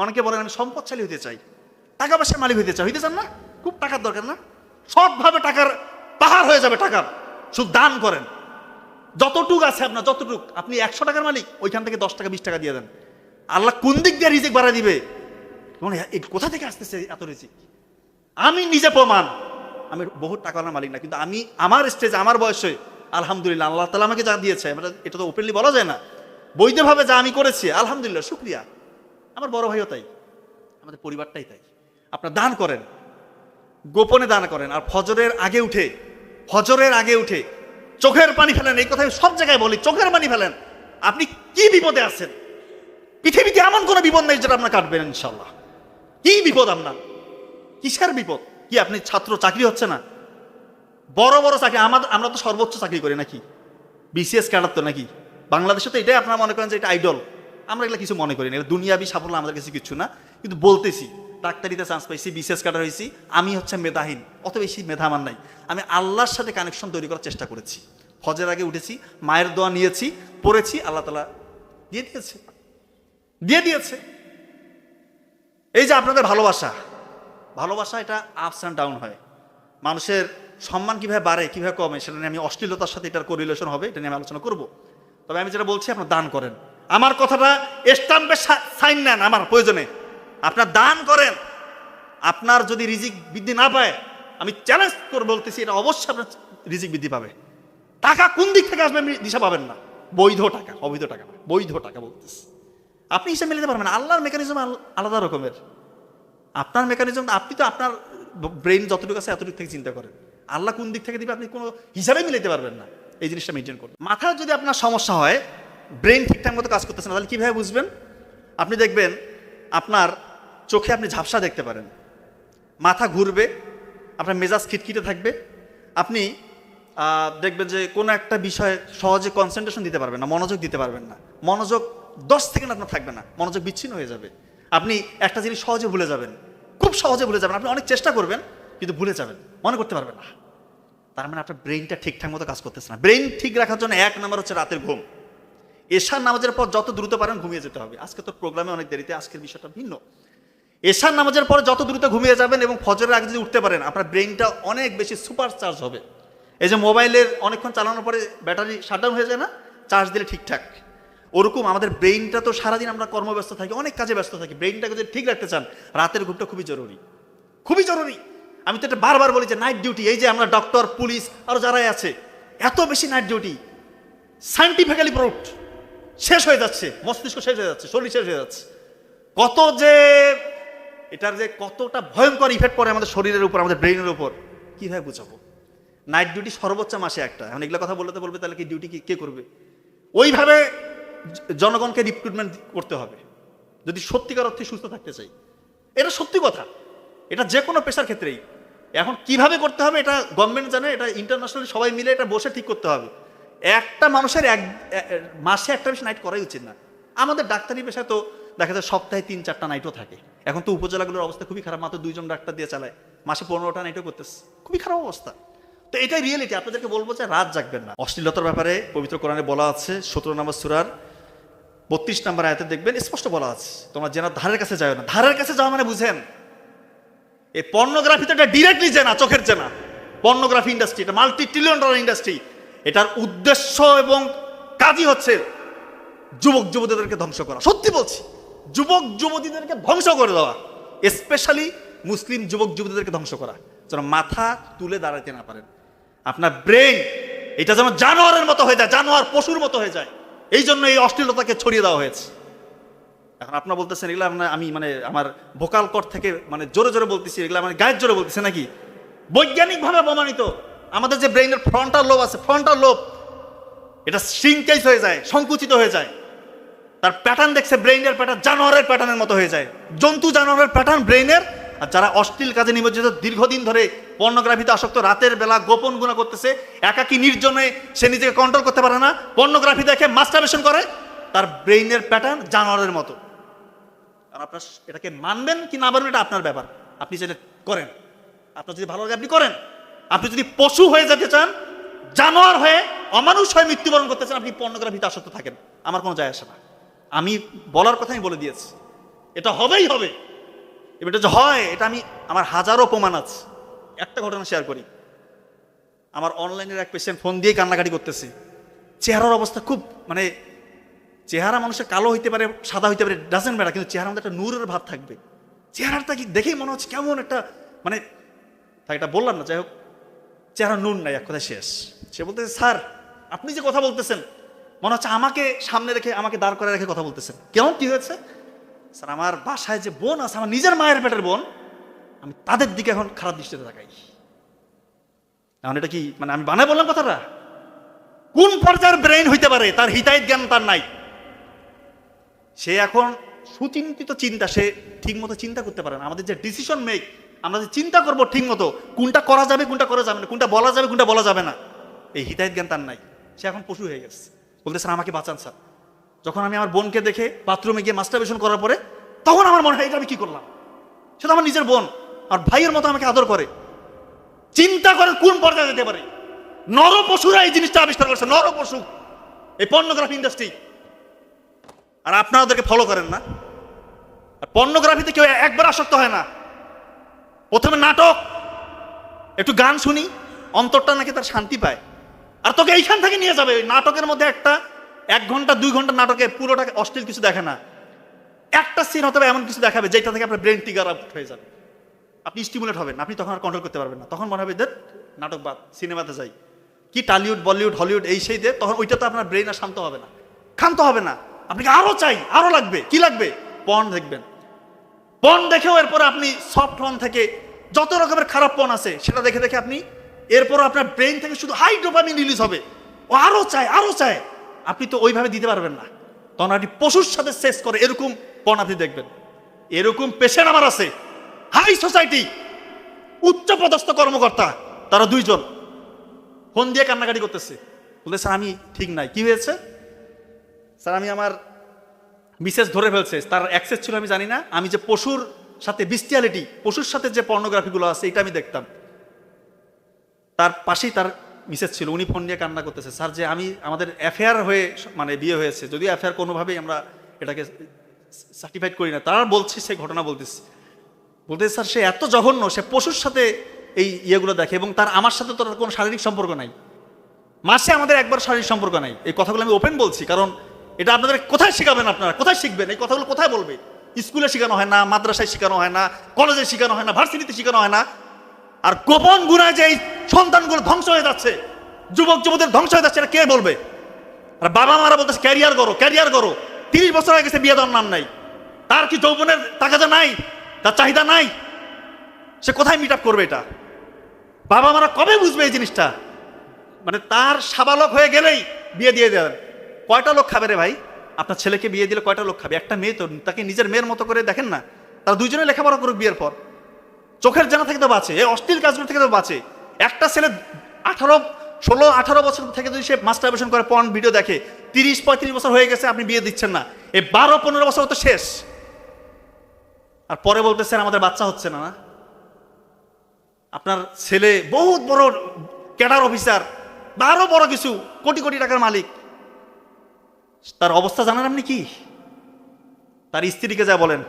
অনেকে বলেন আমি সম্পদশালী হতে চাই, টাকা পয়সার মালিক হতে চাই। হইতে চান না? খুব টাকার দরকার না? সৎভাবে টাকার পাহাড় হয়ে যাবে টাকার। শুধু দান করেন, যতটুক আছে আপনার, যতটুক আপনি 100 টাকার মালিক, ওইখান থেকে 10 টাকা 20 টাকা দিয়ে দেন। আল্লাহ কোন দিক দিয়ে রিজিক বাড়ায় দিবে, কোথা থেকে আসতেছে এত রিজিক? আমি নিজে প্রমাণ, আমি বহু টাকার মালিক না, কিন্তু আমি আমার স্টেজে আমার বয়সে আলহামদুলিল্লাহ আল্লাহ তাআলা আমাকে যা দিয়েছে, এটা তো ওপেনলি বলা যায় না, বৈধভাবে যা আমি করেছি আলহামদুলিল্লাহ, শুকরিয়া। আমার বড় ভাইও তাই, আমাদের পরিবারটাই তাই। আপনার দান করেন, গোপনে দান করেন, আর ফজরের আগে উঠে চোখের পানি ফেলেন। এই কথা সব জায়গায় বলি, চোখের পানি ফেলেন। আপনি কি বিপদে আছেন? পৃথিবীতে এমন কোনো বিপদ নেই যেটা আপনার কাটবেন ইনশাল্লাহ। কি বিপদ আপনার? কিসের বিপদ? কি আপনি ছাত্র, চাকরি হচ্ছে না? বড় বড় চাকরি, আমরা তো সর্বোচ্চ চাকরি করি নাকি? বিসিএস ক্যাডার তো নাকি? বাংলাদেশে তো এটাই আপনারা মনে করেন যে এটা আইডল। আমরা এগুলো কিছু মনে করি না, এটা দুনিয়াবি সাফল্য আমাদের কাছে কিছু না। কিন্তু বলতেছি, ডাক্তারিতে চান্স পাইছি, বিসিএস ক্যাডার হয়েছি, আমি হচ্ছে মেধাহীন, অত বেশি মেধা আমার নাই। আমি আল্লাহর সাথে কানেকশন তৈরি করার চেষ্টা করেছি। ফজরের আগে উঠেছি, মায়ের দোয়া নিয়েছি, পড়েছি, আল্লাহ তাআলা দিয়ে দিয়েছে। এই যে আপনাদের ভালোবাসা এটা আপস অ্যান্ড ডাউন হয়। মানুষের সম্মান কিভাবে বাড়ে কিভাবে কমে, সেটা নিয়ে আমি অশ্লীলতার সাথে এটার কোরিলেশন হবে, এটা নিয়ে আমি আলোচনা করব। তবে আমি যেটা বলছি, আপনার দান করেন। আমার কথাটা স্টাম্পে সাইন নেন, আমার প্রয়োজনে আপনার দান করেন। আপনার যদি রিজিক বৃদ্ধি না পায়, আমি চ্যালেঞ্জ করে বলতেছি, এটা অবশ্যই আপনার রিজিক বৃদ্ধি পাবে। টাকা কোন দিক থেকে আসবে দিশা পাবেন না। বৈধ টাকা, অবৈধ টাকা না, বৈধ টাকা বলতেছি। আপনি হিসাব মিলাতে পারবেন। আল্লাহর মেকানিজম আলাদা রকমের। আপনার মেকানিজম, আপনি তো আপনার ব্রেইন যতটুকু আছে এতটুকু থেকে চিন্তা করেন। আল্লাহ কোন দিক থেকে দিবে আপনি কোনো হিসাবে মিলাতে পারবেন না। এই জিনিসটা মেনটেন করুন। মাথার যদি আপনার সমস্যা হয়, ব্রেইন ঠিকঠাক মতো কাজ করতেছে না, তাহলে কীভাবে বুঝবেন? আপনি দেখবেন আপনার চোখে আপনি ঝাপসা দেখতে পারেন, মাথা ঘুরবে, আপনার মেজাজ খিটখিটে থাকবে, আপনি দেখবেন যে কোনো একটা বিষয়ে সহজে কনসেন্ট্রেশন দিতে পারবেন না, মনোযোগ দিতে পারবেন না। মনোযোগ 10 সেকেন্ড আপনার থাকবে না, মনোযোগ বিচ্ছিন্ন হয়ে যাবে। আপনি একটা জিনিস সহজে ভুলে যাবেন, খুব সহজে ভুলে যাবেন। আপনি অনেক চেষ্টা করবেন কিন্তু ভুলে যাবেন, মনে করতে পারবেন না। তার মানে আপনার ব্রেইনটা ঠিকঠাক মতো কাজ করতেছে না। ব্রেইন ঠিক রাখার জন্য 1 নাম্বার হচ্ছে রাতের ঘুম। এশার নামাজের পর যত দ্রুত পারেন ঘুমিয়ে যেতে হবে। আজকে তো প্রোগ্রামে অনেক দেরিতে, আজকের বিষয়টা ভিন্ন। এশার নামাজের পরে যত দ্রুত ঘুমিয়ে যাবেন এবং ফজরের আগে যদি উঠতে পারেন, আপনার ব্রেইনটা অনেক বেশি সুপার চার্জ হবে। এই যে মোবাইলের অনেকক্ষণ চালানোর পরে ব্যাটারি শাটডাউন হয়ে যায় না, চার্জ দিলে ঠিকঠাক, ওরকম আমাদের ব্রেইনটা তো সারাদিন আমরা কর্মব্যস্ত থাকি, অনেক কাজে ব্যস্ত থাকি। ব্রেইনটাকে যদি ঠিক রাখতে চান, রাতের ঘুমটা খুবই জরুরি, খুবই জরুরি। আমি তো এটা বারবার বলি যে নাইট ডিউটি, এই যে আমরা ডক্টর, পুলিশ আরও যারাই আছে, এত বেশি নাইট ডিউটি সায়েন্টিফিক্যালি প্রুভড, শেষ হয়ে যাচ্ছে, মস্তিষ্ক শেষ হয়ে যাচ্ছে, শরীর শেষ হয়ে যাচ্ছে। কত যে এটার যে কতটা ভয়ঙ্কর ইফেক্ট পড়ে আমাদের শরীরের উপর, আমাদের ব্রেইনের উপর, কীভাবে বুঝাবো? নাইট ডিউটি সর্বোচ্চ মাসে একটা। এখন এগুলো কথা বলতে বলবে, তাহলে কি ডিউটি কে করবে? ওইভাবে জনগণকে রিক্রুটমেন্ট করতে হবে যদি সত্যিকার অর্থে সুস্থ থাকতে চাই। এটা সত্যি কথা, এটা যে কোনো পেশার ক্ষেত্রেই। এখন কিভাবে করতে হবে এটা গভর্নমেন্ট জানে, এটা ইন্টারন্যাশনালি সবাই মিলে এটা বসে ঠিক করতে হবে। একটা মানুষের মাসে একটা বেশি নাইট করাই উচিত না। আমাদের ডাক্তারি পেশায় তো দেখা যায় সপ্তাহে 3-4টা নাইটও থাকে। এখন তো উপজেলাগুলোর অবস্থা খুবই খারাপ, মাত্র 2 জন ডাক্তার দিয়ে চালায়, মাসে 15টা নাইটও করতেছে, খুবই খারাপ অবস্থা। তো এটাই রিয়েলিটি। আপনাদেরকে বলবো যে রাত জাগবেন না। অশ্লীলতার ব্যাপারে পবিত্র কোরআনে বলা আছে, 17 নম্বর সূরার 32 নম্বর আয়াতে দেখবেন স্পষ্ট বলা আছে, তোমরা জেনার ধারের কাছে যাও না। ধারের কাছে যাওয়া মানে বুঝেন, এই পর্নোগ্রাফিতে এটা ডিরেক্টলি জেনা, চোখের জেনা। পর্নোগ্রাফি ইন্ডাস্ট্রি এটা $multi-trillion ইন্ডাস্ট্রি। এটার উদ্দেশ্য এবং কাজই হচ্ছে যুবক যুবতীদেরকে ধ্বংস করা। সত্যি বলছি, যুবক যুবতীদেরকে ধ্বংস করে দেওয়া, স্পেশালি মুসলিম যুবক যুবতীদেরকে ধ্বংস করা, যেন মাথা তুলে দাঁড়াতে না পারেন। আপনার ব্রেন এটা যেন জানোয়ারের মতো হয়ে যায়, জানোয়ার পশুর মতো হয়ে যায়। এই জন্য এই অশ্লীলতাকে ছড়িয়ে দেওয়া হয়েছে। এখন আপনারা বলতেছেন এগুলো আমি আমার ভোকাল কর্ড থেকে জোরে জোরে বলতেছি, এগুলো গায়ের জোরে বলতেছে নাকি? বৈজ্ঞানিকভাবে প্রমাণিত, আমাদের যে ব্রেইনের ফ্রন্টাল লোব আছে, ফ্রন্টাল লোব এটা শ্রিঙ্কেজ হয়ে যায়, সংকুচিত হয়ে যায়। তার প্যাটার্ন দেখছে, ব্রেইনের প্যাটার্ন জানোয়ারের প্যাটার্নের মতো হয়ে যায়, জন্তু জানোয়ারের প্যাটার্ন ব্রেইনের। আর যারা অশ্লীল কাজে নিমজ্জিত, দীর্ঘদিন ধরে পর্নোগ্রাফিতে আসক্ত, রাতের বেলা গোপন গুণা করতেছে, একাকী নির্জনে সে নিজেকে কন্ট্রোল করতে পারে না, পর্নোগ্রাফি দেখে মাস্টারবেশন করে, তার ব্রেইনের প্যাটার্ন জানোয়ারের মতো। আর আপনার এটাকে মানবেন কি না মানবেন এটা আপনার ব্যাপার, আপনি যেটা করেন। আপনার যদি ভালো লাগে আপনি করেন। আপনি যদি পশু হয়ে যেতে চান, জানোয়ার হয়ে, অমানুষ হয়ে মৃত্যুবরণ করতে চান, আপনি পর্নোগ্রাফিতে আসক্ত থাকেন, আমার কোনো যায় আসে না। আমি বলার কথা আমি বলে দিয়েছি। এটা হবেই হবে। এবার এটা যে হয়, এটা আমি আমার হাজারো প্রমাণ আছে। একটা ঘটনা শেয়ার করি। আমার অনলাইনের এক পেশেন্ট ফোন দিয়ে কান্নাকাটি করতেছে। চেহারার অবস্থা খুব মানে, চেহারা মানুষের কালো হইতে পারে, সাদা হইতে পারে, ডাজেন্ট ম্যাটার, কিন্তু চেহারার মধ্যে একটা নূরের ভাব থাকবে। চেহারাটা কি দেখেই মনে হচ্ছে কেমন একটা মানে, তাই এটা বললাম না, যাই হোক, চেহারা নূর নাই, এক কথায় শেষ। সে বলতেছে, স্যার আপনি যে কথা বলতেছেন মনে হচ্ছে আমাকে সামনে রেখে, আমাকে দাঁড় করে রেখে কথা বলতেছেন। কেমন কি হয়েছে? স্যার আমার বাসায় যে বোন আছে, আমার নিজের মায়ের পেটের বোন, আমি তাদের দিকে এখন খারাপ দৃষ্টিতে তাকাই। এখন এটা কি মানে আমি বানায় বললাম কথাটা? কোন পর্যায়ের ব্রেইন হইতে পারে, তার হিতাহিত জ্ঞান তার নাই। সে এখন সুচিন্তিত চিন্তা, সে ঠিক মতো চিন্তা করতে পারে না। আমাদের যে ডিসিশন মেক, আমরা যে চিন্তা করবো ঠিক মতো, কোনটা করা যাবে কোনটা করা যাবে না, কোনটা বলা যাবে কোনটা বলা যাবে না, এই হিতাহিত জ্ঞান তার নাই। সে এখন পশু হয়ে গেছে। বলতে স্যার আমাকে বাঁচান স্যার। যখন আমি আমার বোনকে দেখে বাথরুমে গিয়ে মাস্টারবেশন করার পরে, তখন আমার মনে হয় এটা আমি কি করলাম। সেটা আমার নিজের বোন, আর ভাইয়ের মতো আমাকে আদর করে। চিন্তা করে কোন পর্যায়ে যেতে পারে। নরপশুরা এই জিনিসটা আবিষ্কার করছে, নরপশু, এই পর্নোগ্রাফি ইন্ডাস্ট্রি। আর আপনারা ওদেরকে ফলো করেন না। আর পর্নোগ্রাফিতে কেউ একবার আসক্ত হয় না। প্রথমে নাটক, একটু গান শুনি, অন্তরটা নাকি তার শান্তি পায়। আর তোকে এইখান থেকে নিয়ে যাবে। ওই নাটকের মধ্যে একটা 1 ঘন্টা 2 ঘন্টা নাটকে পুরোটাকে অশ্লীল কিছু দেখে না, একটা সিন হতে হবে এমন কিছু দেখাবে যেটা থেকে আপনার ব্রেন ট্রিগার আউট হয়ে যাবে। আপনি স্টিমুলেট হবেন, আপনি তখন আর কন্ট্রোল করতে পারবেন না। তখন মনে হবে যে নাটক বাদ, সিনেমাতে যাই, কি টলিউড বলিউড হলিউড এই সেই দিয়ে, তখন ওইটা তো আপনার ব্রেন আর শান্ত হবে না, ক্ষান্ত হবে না। আপনাকে আরো চাই, আরো লাগবে। কি লাগবে? পর্ন দেখবেন। পর্ন দেখেও এরপর আপনি সফট পর্ন থেকে যত রকমের খারাপ পর্ন আছে সেটা দেখে দেখে আপনি, এরপর আপনার ব্রেন থেকে শুধু হাই ডোপামিন রিলিজ হবে। ও আরো চায়, আরো চায়। আপনি তো ওইভাবে দিতে পারবেন না, তখন আপনি পশুর সাথে শেষ করে এরকম পর্ন আপনি দেখবেন। এরকম পেশেন্ট আমার আছে, হাই সোসাইটি, উচ্চ পদস্থ কর্মকর্তা, তারা 2 জন ফোন দিয়ে কান্নাকাটি করতেছে। বলতে স্যার আমি ঠিক নাই। কি হয়েছে? স্যার আমি আমার মিসেস ধরে ফেলছে, তার অ্যাক্সেস ছিল আমি জানি না। আমি যে পশুর সাথে বিস্টিয়ালিটি, পশুর সাথে যে পর্নোগ্রাফিগুলো আছে এটা আমি দেখতাম। তার পাশেই তার মিসেস ছিল, উনি ফোন দিয়ে কান্না করতেছে, স্যার যে আমি আমাদের অ্যাফেয়ার হয়ে মানে বিয়ে হয়েছে, যদিও অ্যাফেয়ার কোনোভাবেই আমরা এটাকে সার্টিফাইড করি না, তারা বলছি সেই ঘটনা বলতেছি। বলতে স্যার সে এত জঘন্য, সে পশুর সাথে এই ইয়েগুলো দেখে, এবং তার আমার সাথে তো কোনো শারীরিক সম্পর্ক নাই। মাসে আমাদের একবার শারীরিক সম্পর্ক নাই। এই কথাগুলো আমি ওপেন বলছি, কারণ এটা আপনাদের কোথায় শেখাবেন, আপনারা কোথায় শিখবেন? এই কথাগুলো কোথায় বলবে? স্কুলে শেখানো হয় না, মাদ্রাসায় শেখানো হয় না, কলেজে শেখানো হয় না, ভার্সিটিতে শেখানো হয় না। আর গোপন গুণায় যে এই সন্তানগুলো ধ্বংস হয়ে যাচ্ছে, যুবক যুবতীদের ধ্বংস হয়ে যাচ্ছে, এটা কে বলবে? আর বাবা মারা বলতেছে ক্যারিয়ার করো, ক্যারিয়ার করো। 30 বছর হয়ে গেছে, বিয়ে দেওয়ার নাম নাই। তার কি যৌবনের তাকাজা নাই? তার চাহিদা নাই? সে কোথায় মিট আপ করবে? এটা বাবা মারা কবে বুঝবে এই জিনিসটা? মানে তার সাবালক হয়ে গেলেই বিয়ে দিয়ে দেন। কয়টা লোক খাবে রে ভাই? আপনার ছেলেকে বিয়ে দিলে কয়টা লোক খাবে? একটা মেয়ে তো, তাকে নিজের মেয়ের মতো করে দেখেন না। তারা 2 জনে লেখাপড়া করুক বিয়ের পর, চোখের জানা থেকে তো বাঁচে, এই অশ্লীল কাজগুলো থেকে তো বাঁচে। একটা ছেলে 16-18 বছর থেকে যদি সে মাস্টারবেশন করে, পর্ন ভিডিও দেখে, 30-35 বছর হয়ে গেছে, আপনি বিয়ে দিচ্ছেন না, এই 12-15 বছর তো শেষ। আর পরে বলতেছেন আমাদের বাচ্চা হচ্ছে না। আপনার ছেলে বহুত বড় ক্যাডার অফিসার বা আরো বড় কিছু, কোটি কোটি টাকার মালিক, তার অবস্থা জানেন আপনি কি? তার স্ত্রীকে যা বলেন,